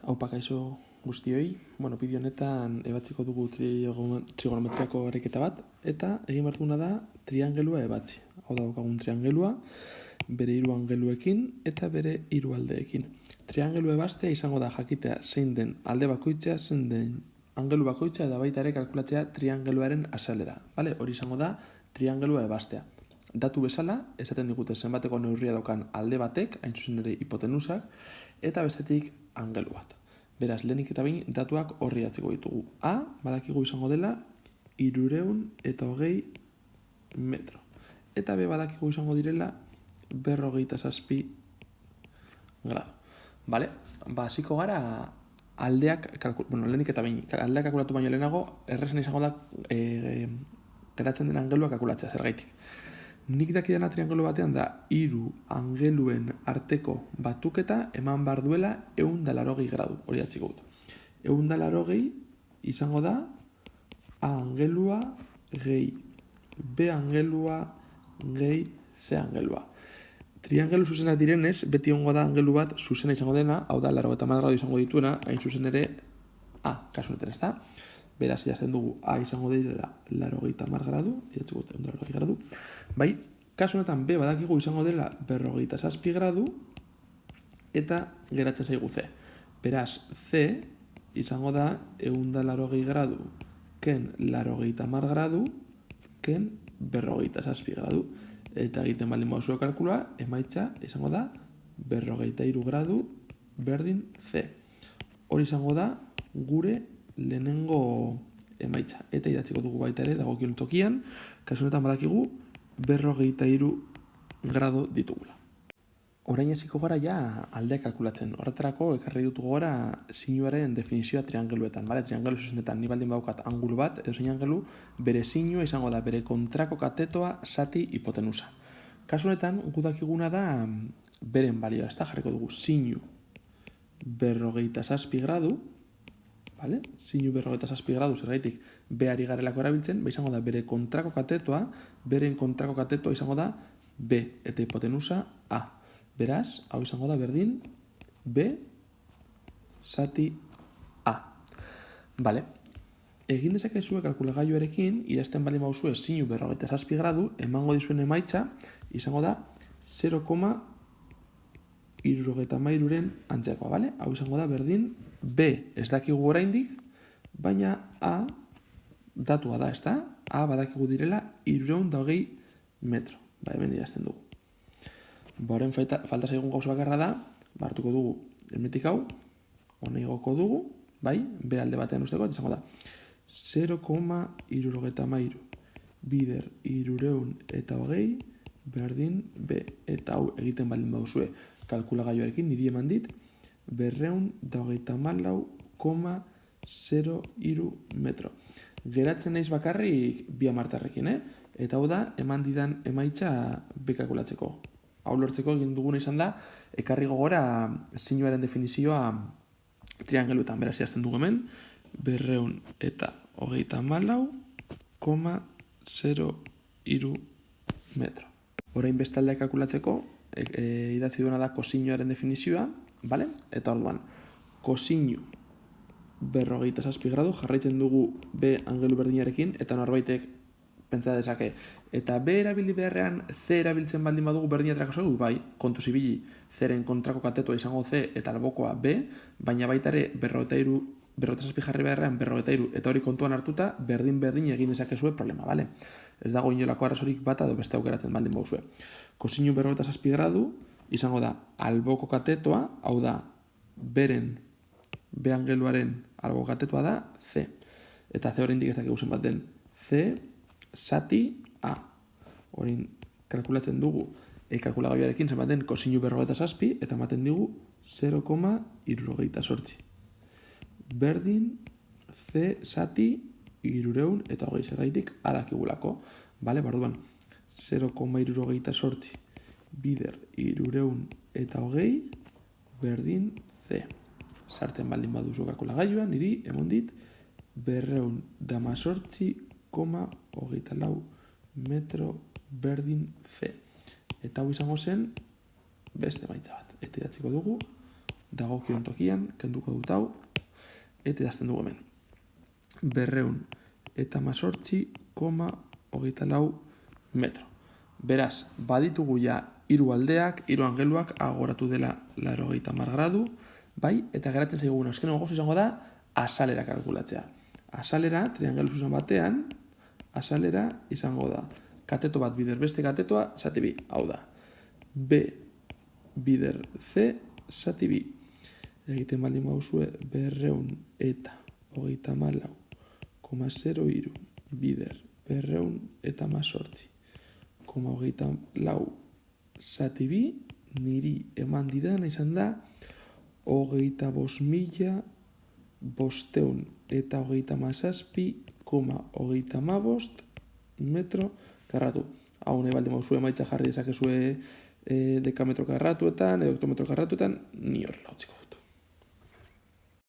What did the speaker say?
Aupa kaixo guztioi. Bideo honetan ebatziko dugu trigonometriako ariketa bat, eta egin behar duguna da triangelua ebatzi. Hau da, daukagun triangelua, bere hiru angeluekin eta bere hiru aldeekin. Triangelua ebastea izango da jakitea zein den alde bakoitzea, zein den angelu bakoitzea, eta baita ere kalkulatzea triangeluaren azalera. Hori izango da triangelua ebastea. Datu bezala, esaten digute zenbateko neurria daukan alde batek, hain zuzen ere hipotenusak, eta bestetik angelu bat. Beraz, lehenik eta behin datuak horri datziko ditugu. A, badakigu izango dela, 320 metro. Eta B, badakigu izango direla, 47 grado. Hasiko gara aldeak, lehenik eta behin, aldeak kalkulatu baino lehenago, errezen izango da geratzen den angelua kalkulatzea zergaitik. Nik dakidana triangelu batean da, hiru angeluen arteko batuketa eman behar duela 180 gradu, hori datziko dut. 180 izango da A angelua gehi B angelua gehi C angelua. Triangelu zuzenak direnez, beti ongo da angelu bat zuzena izango dena, hau da, 80 gradu izango dituena, hain zuzen ere A, kasu honetan, ezta? Beraz, idazten dugu A izango direla 80 gradu, idatziko 180 gradu. Kasu honetan B badakigu izango dela 47 gradu, eta geratzen zaigu C. Beraz, C izango da 180 gradu, ken 80 gradu, ken 47 gradu. Eta egiten baldin bauzue kalkulua, emaitza izango da 43 gradu berdin C. Hori izango da gure lehenengo emaitza. Eta idatziko dugu baita ere dagokion tokian, kasu honetan badakigu 43 grado ditugula. Orain hasiko gara ja aldeak kalkulatzen. Horretarako ekarri dut gora sinuaren definizioa triangeluetan. Triangelu zuzenetan ni baldin badaukat angulu bat, edo zein angelu, bere sinua izango da bere kontrako katetoa zati hipotenusa. Kasu honetan, gu dakiguna da beren balioa, ezta jarriko dugu sinu 47 gradu, sinu 47 gradu zergaitik B ari garelako erabiltzen, izango da bere kontrako katetoa, beren kontrako katetoa izango da B eta hipotenusa A. Beraz, hau izango da berdin B zati A. Egin dezakezue kalkulagailuarekin, idazten baldin bauzue sinu 47 gradu, emango dizuen emaitza, izango da 0,73ren antzekoa, Hau izango da berdin B ez dakigu oraindik, baina A datua da, ezta? A badakigu direla 320 metro. Hemen idazten dugu. Horren falta zaigun gauza bakarra da, hartuko dugu hemetik hau, hona igoko dugu, B alde batean usteko, izango da 0,73 bider 320 berdin B. Eta hau egiten baldin baduzue kalkulagailuarekin niri eman dit 214,03 metro. Geratzen naiz bakarrik bi amartarrekin, Eta hau da, eman didan emaitza B kalkulatzeko. Hau lortzeko egin duguna izan da, ekarri gogora sinuaren definizioa triangeluetan. Beraz, idazten dugu hemen, 214,03 metro. Orain bestaldeak kalkulatzeko, idatzi duena da kosinuaren definizioa, Eta orduan, kosinu 47 gradu, jarraitzen dugu B angelu berdinarekin, eta norbaitek pentsa dezake. Eta B erabili beharrean C erabiltzen baldin badugu berdinatrako zaigu, kontuz ibili, Cren kontrako katetoa izango C eta albokoa B, baina baita ere 47 jarri beharrean 43 eta hori kontuan hartuta berdin egin dezakezue problema, Ez dago inolako arazorik bata edo beste aukeratzen baldin bauzue. Kosinu 47 gradu izango da alboko katetoa, hau da beren B angeluaren alboko katetoa da C. Eta C oraindik ez dakigu zenbat den C zati A. Horin kalkulatzen dugu kalkulagailuarekin zenbat den kosinu 47 eta ematen digu 0,78. Berdin C zati 320 zergaitik A dakigulako. Barduan 0,78 bider 320 berdin C. Sartzen baldin baduzu kalkulagailuan, niri emon dit 218,24 metro berdin C. Eta hau izango zen beste emaitza bat. Eta idatziko dugu dagokion tokian, kenduko dut hau, eta idazten dugu hemen. 218,24 metro. Beraz, baditugu ja hiru aldeak, hiru angeluak, agoratu dela 90 gradu, bai, eta geratzen zaiguna, azkenengo gauza izango da, azalera kalkulatzea. Azalera, triangelu zuzen batean, azalera izango da, kateto bat bider beste katetoa, zati bi, hau da. B bider C, zati bi. Egiten baldin bauzue 234,03 bider 218,24 zati bi, niri eman didana izan da 25.537,35 metro karratu. Hau nahi baldin bauzue emaitza jarri dezakezue dekametro karratuetan edo hektometro karratuetan, ni hor lautziko dut.